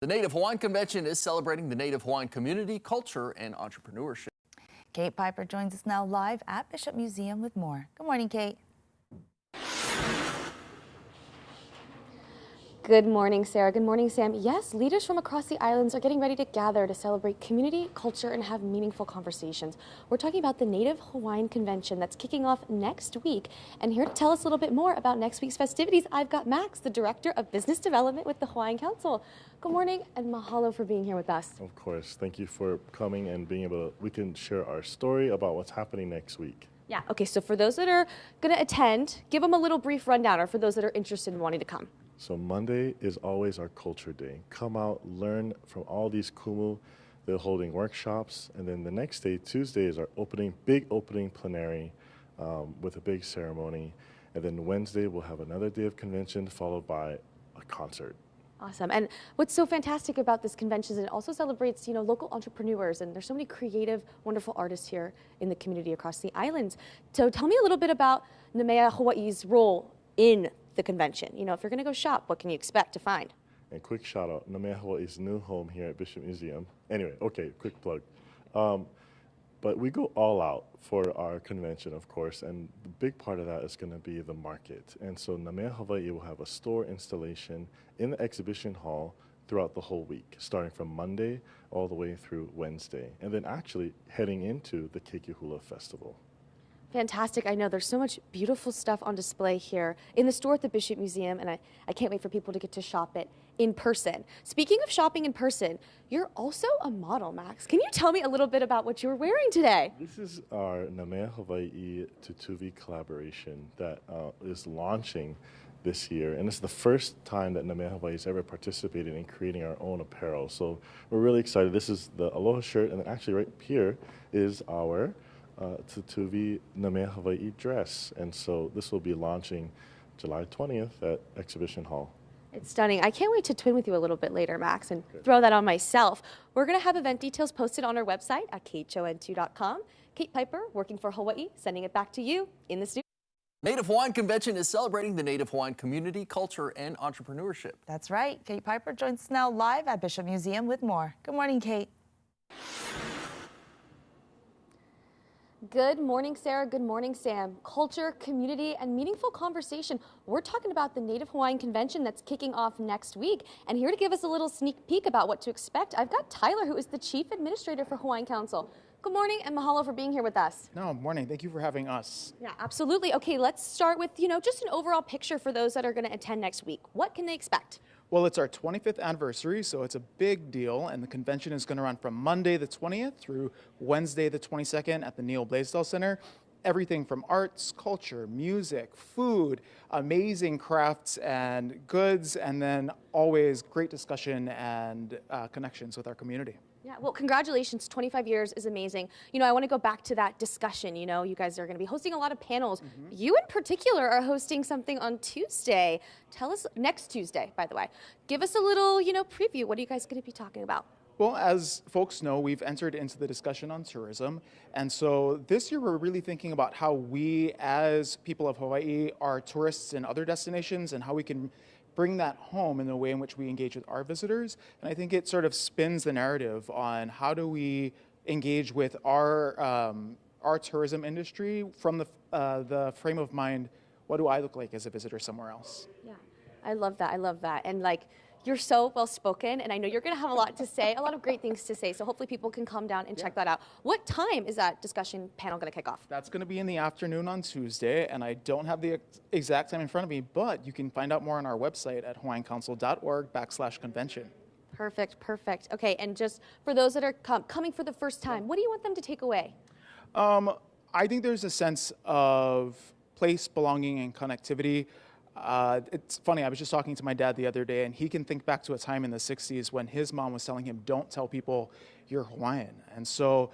The Native Hawaiian Convention is celebrating the Native Hawaiian community, culture, and entrepreneurship. Kate Piper joins us now live at Bishop Museum with more. Good morning, Kate. Good morning, Sarah. Good morning, Sam. Yes, leaders from across the islands are getting ready to gather to celebrate community, culture, and have meaningful conversations. We're talking about the Native Hawaiian Convention that's kicking off next week. And here to tell us a little bit more about next week's festivities, I've got Max, the Director of Business Development with the Hawaiian Council. Good morning, and mahalo for being here with us. Of course. Thank you for coming and being able to, we can share our story about what's happening next week. Yeah, okay, so for those that are going to attend, give them a little brief rundown, or for those that are interested in wanting to come. So Monday is always our culture day. Come out, learn from all these kumu. They're holding workshops. And then the next day, Tuesday, is our big opening plenary with a big ceremony. And then Wednesday, we'll have another day of convention followed by a concert. Awesome. And what's so fantastic about this convention is it also celebrates, local entrepreneurs, and there's so many creative, wonderful artists here in the community across the islands. So tell me a little bit about Native Hawaii's role in the convention. If you're going to go shop, what can you expect to find? And quick shout out, Native Hawaii's new home here at Bishop Museum. Anyway, okay, quick plug. But we go all out for our convention, of course, and the big part of that is going to be the market. And so Native Hawaii will have a store installation in the exhibition hall throughout the whole week, starting from Monday all the way through Wednesday, and then actually heading into the Keikehula Festival. Fantastic. I know there's so much beautiful stuff on display here in the store at the Bishop Museum, and I can't wait for people to get to shop it in person. Speaking of shopping in person, you're also a model, Max. Can you tell me a little bit about what you're wearing today? This is our Native Hawaii Tutuvi collaboration that is launching this year, and it's the first time that Native Hawaii has ever participated in creating our own apparel. So we're really excited. This is the Aloha shirt, and then actually right here is our Tutuvi Native Hawaii dress. And so this will be launching July 20th at Exhibition Hall. It's stunning. I can't wait to twin with you a little bit later, Max, and throw that on myself. We're going to have event details posted on our website at khon2.com. Kate Piper, working for Hawaii, sending it back to you in the studio. Native Hawaiian Convention is celebrating the Native Hawaiian community, culture, and entrepreneurship. That's right. Kate Piper joins us now live at Bishop Museum with more. Good morning, Kate. Good morning, Sarah. Good morning, Sam. Culture, community, and meaningful conversation. We're talking about the Native Hawaiian Convention that's kicking off next week. And here to give us a little sneak peek about what to expect, I've got Tyler, who is the Chief Administrator for Hawaiian Council. Good morning, and mahalo for being here with us. No, morning. Thank you for having us. Yeah, absolutely. Okay, let's start with, just an overall picture for those that are going to attend next week. What can they expect? Well, it's our 25th anniversary, so it's a big deal, and the convention is going to run from Monday the 20th through Wednesday the 22nd at the Neal Blaisdell Center. Everything from arts, culture, music, food, amazing crafts and goods, and then always great discussion and connections with our community. Yeah, well, congratulations. 25 years is amazing. I want to go back to that discussion. You guys are going to be hosting a lot of panels. You in particular are hosting something on Tuesday. Tell us, next Tuesday, by the way. Give us a little, preview. What are you guys going to be talking about? Well, as folks know, we've entered into the discussion on tourism. And so this year, we're really thinking about how we, as people of Hawaii, are tourists in other destinations and how we can bring that home in the way in which we engage with our visitors. And I think it sort of spins the narrative on how do we engage with our tourism industry from the frame of mind, what do I look like as a visitor somewhere else? Yeah, I love that. I love that. And you're so well spoken, and I know you're going to have a lot to say, a lot of great things to say. So hopefully people can come down and check that out. What time is that discussion panel going to kick off? That's going to be in the afternoon on Tuesday, and I don't have the exact time in front of me, but you can find out more on our website at hawaiiancouncil.org/convention. Perfect, perfect. Okay, and just for those that are coming for the first time, what do you want them to take away? I think there's a sense of place, belonging, and connectivity. It's funny, I was just talking to my dad the other day, and he can think back to a time in the 60s when his mom was telling him, don't tell people you're Hawaiian. And so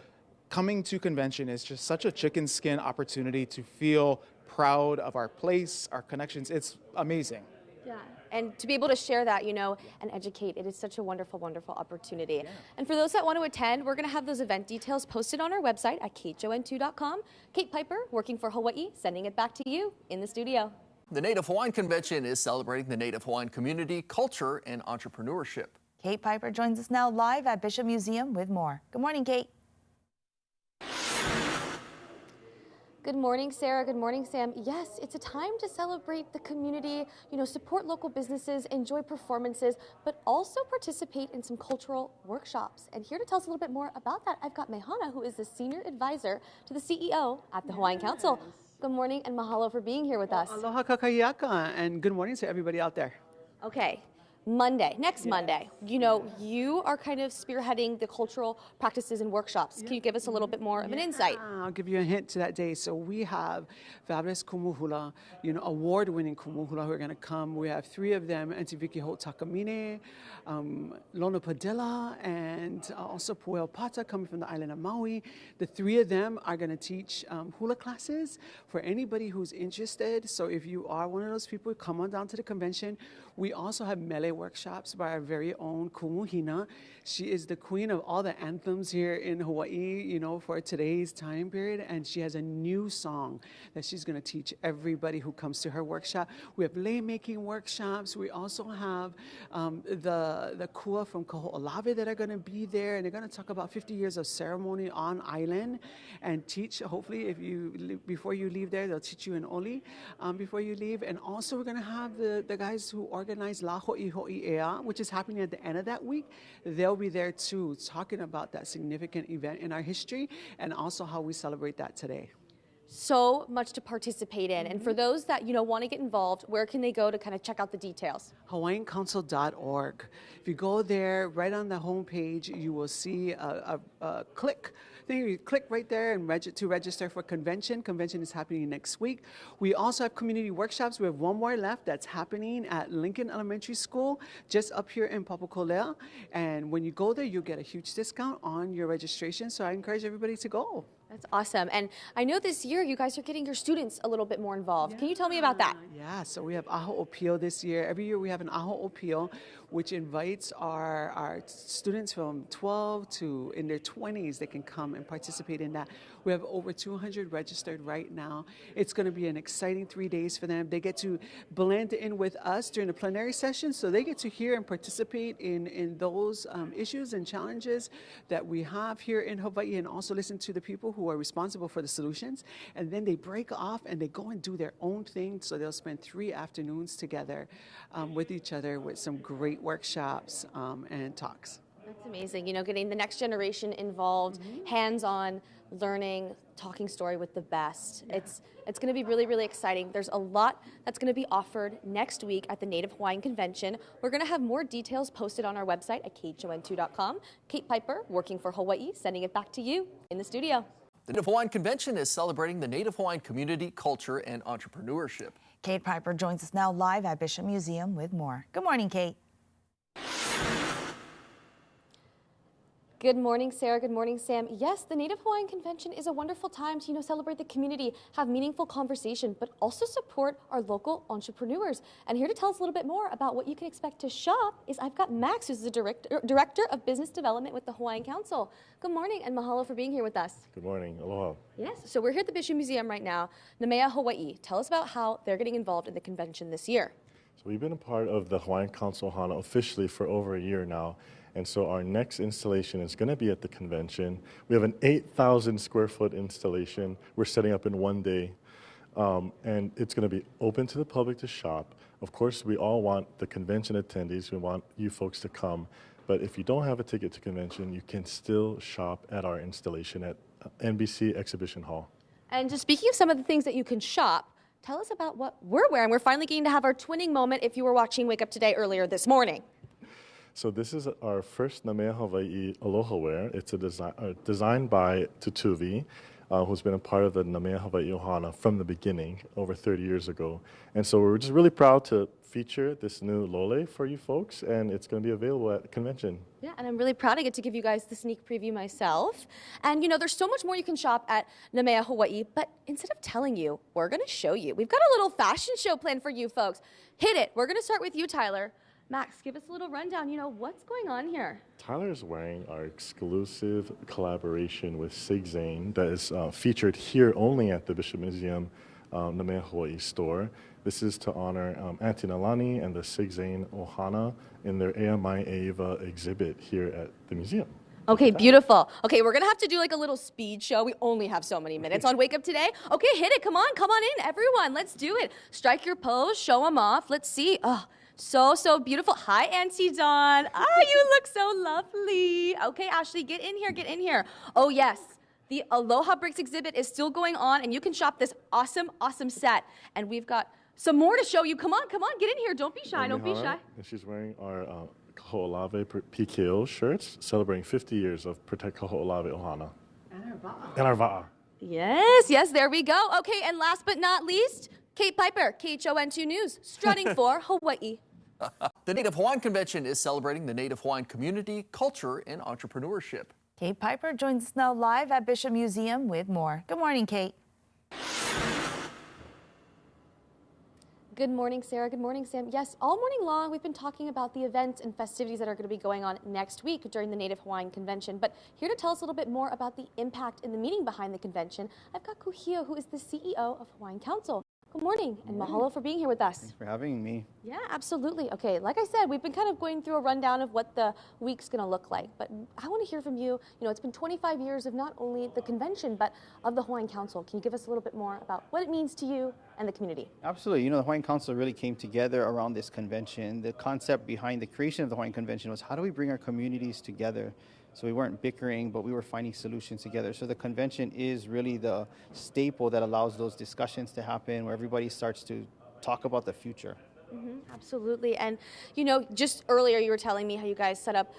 coming to convention is just such a chicken skin opportunity to feel proud of our place, our connections. It's amazing. Yeah, and to be able to share that, and educate, it is such a wonderful, wonderful opportunity. Yeah. And for those that want to attend, we're going to have those event details posted on our website at khon2.com. Kate Piper, working for Hawaii, sending it back to you in the studio. The Native Hawaiian Convention is celebrating the Native Hawaiian community, culture, and entrepreneurship. Kate Piper joins us now live at Bishop Museum with more. Good morning, Kate. Good morning, Sarah. Good morning, Sam. Yes, it's a time to celebrate the community, support local businesses, enjoy performances, but also participate in some cultural workshops. And here to tell us a little bit more about that, I've got Mehana, who is the Senior Advisor to the CEO at the Hawaiian Council. Good morning and mahalo for being here with us. Aloha kakayaka, and good morning to everybody out there. Okay. Next Monday, you are kind of spearheading the cultural practices and workshops. Can you give us a little bit more of an insight? I'll give you a hint to that day. So we have fabulous kumuhula, award-winning kumuhula who are going to come. We have 3 of them, Antiviki Takamine, Lona Padilla, and also Pueo Pata coming from the island of Maui. The 3 of them are going to teach hula classes for anybody who's interested. So if you are one of those people, come on down to the convention. We also have mele workshops by our very own Kumuhina. She is the queen of all the anthems here in Hawaii, for today's time period. And she has a new song that she's going to teach everybody who comes to her workshop. We have lei making workshops. We also have the kua from Kaho'olawe that are going to be there. And they're going to talk about 50 years of ceremony on island and teach, hopefully, before you leave there, they'll teach you an oli before you leave. And also we're going to have the guys who organize La Ho'i Ho'i'ea, which is happening at the end of that week. They'll be there too, talking about that significant event in our history and also how we celebrate that today. So much to participate in. And for those that, want to get involved, where can they go to kind of check out the details? HawaiianCouncil.org. If you go there, right on the homepage, you will see a click. Then you click right there and to register for convention. Convention is happening next week. We also have community workshops. We have 1 more left that's happening at Lincoln Elementary School, just up here in Papakolea. And when you go there, you'll get a huge discount on your registration. So I encourage everybody to go. That's awesome. And I know this year you guys are getting your students a little bit more involved. Can you tell me about that? Yeah, so we have Aho Opio this year. Every year we have an Aho Opio, which invites our students from 12 to in their 20s. They can come and participate in that. We have over 200 registered right now. It's going to be an exciting 3 days for them. They get to blend in with us during the plenary session, so they get to hear and participate in those issues and challenges that we have here in Hawaii, and also listen to the people who are responsible for the solutions. And then they break off and they go and do their own thing. So they'll spend 3 afternoons together with each other with some great workshops and talks. That's amazing. Getting the next generation involved, hands-on learning, talking story with the best. Yeah. It's going to be really, really exciting. There's a lot that's going to be offered next week at the Native Hawaiian Convention. We're going to have more details posted on our website at khon2.com. Kate Piper, working for Hawaii, sending it back to you in the studio. The Native Hawaiian Convention is celebrating the Native Hawaiian community, culture, and entrepreneurship. Kate Piper joins us now live at Bishop Museum with more. Good morning, Kate. Good morning, Sarah. Good morning, Sam. Yes, the Native Hawaiian Convention is a wonderful time to, celebrate the community, have meaningful conversation, but also support our local entrepreneurs. And here to tell us a little bit more about what you can expect to shop is I've got Max, who's the Director of Business Development with the Hawaiian Council. Good morning, and mahalo for being here with us. Good morning. Aloha. Yes, so we're here at the Bishop Museum right now. Nemea Hawaii, tell us about how they're getting involved in the convention this year. So we've been a part of the Hawaiian Council Hana officially for over a year now. And so our next installation is going to be at the convention. We have an 8,000 square foot installation we're setting up in 1 day. And it's going to be open to the public to shop. Of course, we all want the convention attendees. We want you folks to come. But if you don't have a ticket to convention, you can still shop at our installation at NBC Exhibition Hall. And just speaking of some of the things that you can shop, tell us about what we're wearing. We're finally getting to have our twinning moment if you were watching Wake Up Today earlier this morning. So this is our first Namea Hawaii Aloha wear. It's a design by Tutuvi, who's been a part of the Namea Hawaii Ohana from the beginning, over 30 years ago. And so we're just really proud to feature this new lole for you folks, and it's going to be available at the convention. Yeah, and I'm really proud I get to give you guys the sneak preview myself. And there's so much more you can shop at Namea Hawaii, but instead of telling you, we're going to show you. We've got a little fashion show planned for you folks. Hit it. We're going to start with you, Tyler. Max, give us a little rundown. What's going on here? Tyler is wearing our exclusive collaboration with Sig Zane that is featured here only at the Bishop Museum Nameha Hawaii store. This is to honor Auntie Nalani and the Sigzane Ohana in their AMI Ava exhibit here at the museum. Okay, beautiful. Okay, we're gonna have to do like a little speed show. We only have so many minutes on Wake Up Today. Okay, hit it. Come on in, everyone. Let's do it. Strike your pose, show them off. Let's see. Oh, so beautiful. Hi, Auntie Dawn. You look so lovely. Okay, Ashley, get in here. Oh, yes. The Aloha Bricks exhibit is still going on, and you can shop this awesome set. And we've got some more to show you. Come on, get in here. Don't be shy, don't be shy. And she's wearing our Kaho'olawe PKO shirts, celebrating 50 years of Protect Kaho'olawe Ohana. And our va'a. Yes, there we go. Okay, and last but not least, Kate Piper, KHON2 News, strutting for Hawaii. The Native Hawaiian Convention is celebrating the Native Hawaiian community, culture, and entrepreneurship. Kate Piper joins us now live at Bishop Museum with more. Good morning, Kate. Good morning, Sarah. Good morning, Sam. Yes, all morning long we've been talking about the events and festivities that are going to be going on next week during the Native Hawaiian Convention. But here to tell us a little bit more about the impact and the meaning behind the convention, I've got Kuhio, who is the CEO of Hawaiian Council. Good morning, and mahalo for being here with us. Thanks for having me. Yeah, absolutely. Okay, like I said, we've been kind of going through a rundown of what the week's going to look like, but I want to hear from you. You know, it's been 25 years of not only the convention, but of the Hawaiian Council. Can you give us a little bit more about what it means to you and the community? Absolutely. You know, the Hawaiian Council really came together around this convention. The concept behind the creation of the Hawaiian Convention was how do we bring our communities together? So we weren't bickering, but we were finding solutions together. So the convention is really the staple that allows those discussions to happen, where everybody starts to talk about the future. Absolutely. And, you know, just earlier you were telling me how you guys set up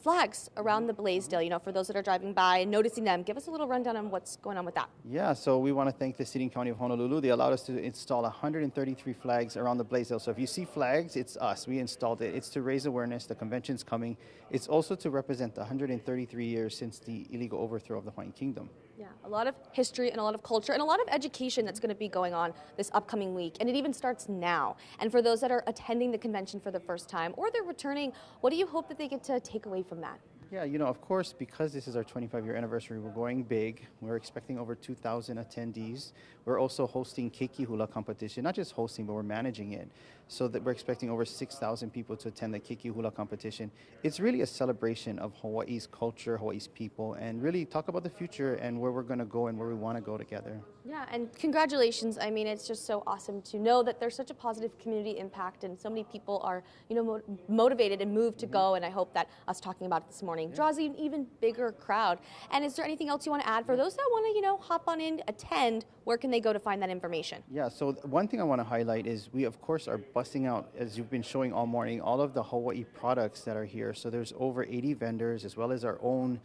flags around the Blaisdell, you know, for those that are driving by and noticing them. Give us a little rundown on what's going on with that. Yeah, so we want to thank the City and County of Honolulu. They allowed us to install 133 flags around the Blaisdell. So if you see flags, it's us. We installed it. It's to raise awareness. The convention's coming. It's also to represent the 133 years since the illegal overthrow of the Hawaiian Kingdom. Yeah, a lot of history and a lot of culture and a lot of education that's going to be going on this upcoming week. And it even starts now. And for those that are attending the convention for the first time or they're returning, what do you hope that they get to take away from that? Yeah, you know, of course, because this is our 25-year anniversary, we're going big. We're expecting over 2,000 attendees. We're also hosting keiki hula competition, not just hosting, but we're managing it. So that we're expecting over 6,000 people to attend the keiki hula competition. It's really a celebration of Hawaii's culture, Hawaii's people, and really talk about the future and where we're going to go and where we want to go together. Yeah, and congratulations. I mean, it's just so awesome to know that there's such a positive community impact and so many people are, you know, motivated and moved to go. And I hope that us talking about it this morning draws an even bigger crowd. And is there anything else you want to add for those that want to, you know, hop on in, attend? Where can they go to find that information? Yeah, so one thing I want to highlight is we, of course, are busting out, as you've been showing all morning, all of the Hawaii products that are here. So there's over 80 vendors, as well as our own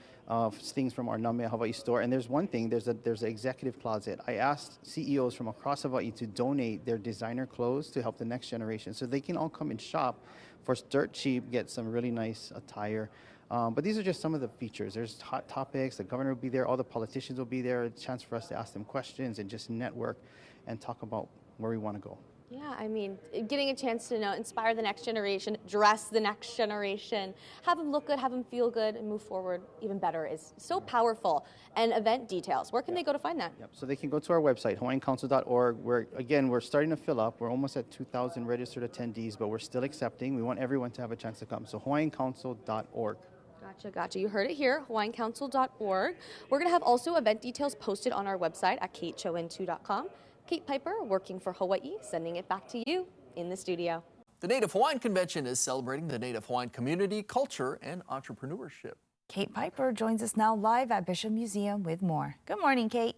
things from our Nameha Hawaii store. And there's one thing, there's an executive closet. I asked CEOs from across Hawaii to donate their designer clothes to help the next generation, so they can all come and shop for dirt cheap, get some really nice attire. But these are just some of the features. There's hot topics, the governor will be there, all the politicians will be there, a chance for us to ask them questions and just network and talk about where we want to go. Yeah, I mean, getting a chance to, you know, inspire the next generation, dress the next generation, have them look good, have them feel good, and move forward even better is so powerful. And event details, where can they go to find that? Yep. So they can go to our website, hawaiiancouncil.org, where, again, we're starting to fill up. We're almost at 2,000 registered attendees, but we're still accepting. We want everyone to have a chance to come. So hawaiiancouncil.org. Gotcha. You heard it here, hawaiiancouncil.org. We're going to have also event details posted on our website at khon2.com. Kate Piper, working for Hawaii, sending it back to you in the studio. The Native Hawaiian Convention is celebrating the Native Hawaiian community, culture, and entrepreneurship. Kate Piper joins us now live at Bishop Museum with more. Good morning, Kate.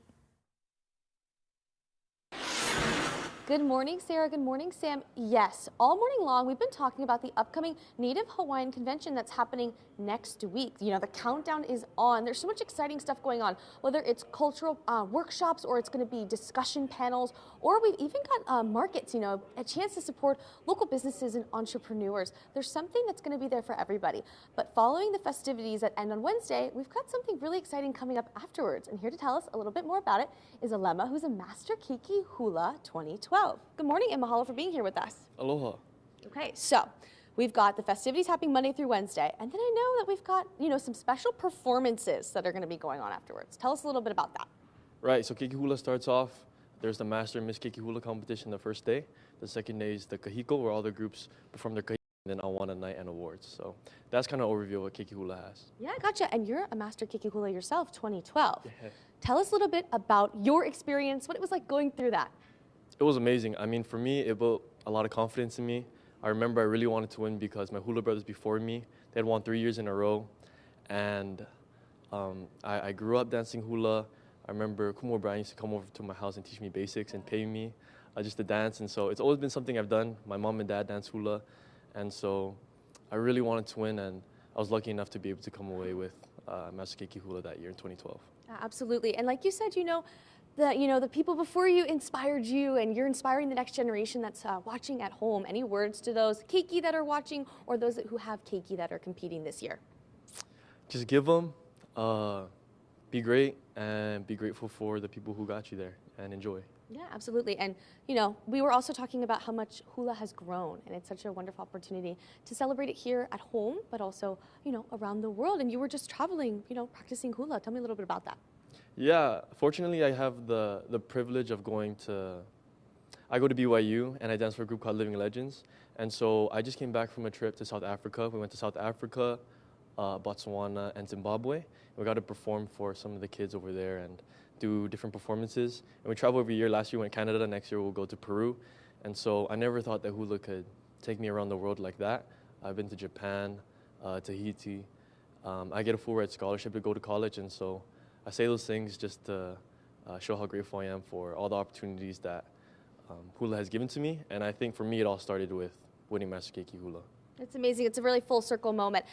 Good morning, Sarah. Good morning, Sam. Yes, all morning long we've been talking about the upcoming Native Hawaiian Convention that's happening next week. You know, the countdown is on. There's so much exciting stuff going on, whether it's cultural workshops or it's going to be discussion panels, or we've even got markets, you know, a chance to support local businesses and entrepreneurs. There's something that's going to be there for everybody. But following the festivities that end on Wednesday, we've got something really exciting coming up afterwards. And here to tell us a little bit more about it is Alema, who's a Master Keiki Hula 2012. Good morning and mahalo for being here with us. Aloha. Okay, so we've got the festivities happening Monday through Wednesday, and then I know that we've got, you know, some special performances that are going to be going on afterwards. Tell us a little bit about that. Right, so Keiki Hula starts off There's the Master and Miss Keiki Hula competition the first day. The second day is the kahiko, where all the groups perform their kahiko, and then Awana night and awards. So that's kind of overview of what Keiki Hula has. Yeah, gotcha. And you're a Master Keiki Hula yourself, 2012. Yeah. Tell us a little bit about your experience, what it was like going through that. It was amazing. I mean, for me, it built a lot of confidence in me. I remember I really wanted to win because my hula brothers before me, they had won 3 years in a row. And I grew up dancing hula. I remember Kumo Brian used to come over to my house and teach me basics and pay me just to dance. And so it's always been something I've done. My mom and dad dance hula. And so I really wanted to win, and I was lucky enough to be able to come away with Master Keiki Hula that year in 2012. Absolutely. And like you said, the people before you inspired you, and you're inspiring the next generation that's watching at home. Any words to those keiki that are watching, or those who have keiki that are competing this year? Just give them, be great, and be grateful for the people who got you there, and enjoy. Yeah, absolutely. And, we were also talking about how much hula has grown, and it's such a wonderful opportunity to celebrate it here at home, but also, around the world. And you were just traveling, practicing hula. Tell me a little bit about that. Yeah, fortunately, I have the privilege of I go to BYU, and I dance for a group called Living Legends. And so I just came back from a trip to South Africa. We went to South Africa, Botswana, and Zimbabwe. We got to perform for some of the kids over there and do different performances. And we travel every year. Last year we went to Canada. Next year we'll go to Peru. And so I never thought that hula could take me around the world like that. I've been to Japan, Tahiti. I get a full ride scholarship to go to college. And so I say those things just to show how grateful I am for all the opportunities that hula has given to me. And I think for me it all started with winning Master Keiki Hula. It's amazing. It's a really full circle moment.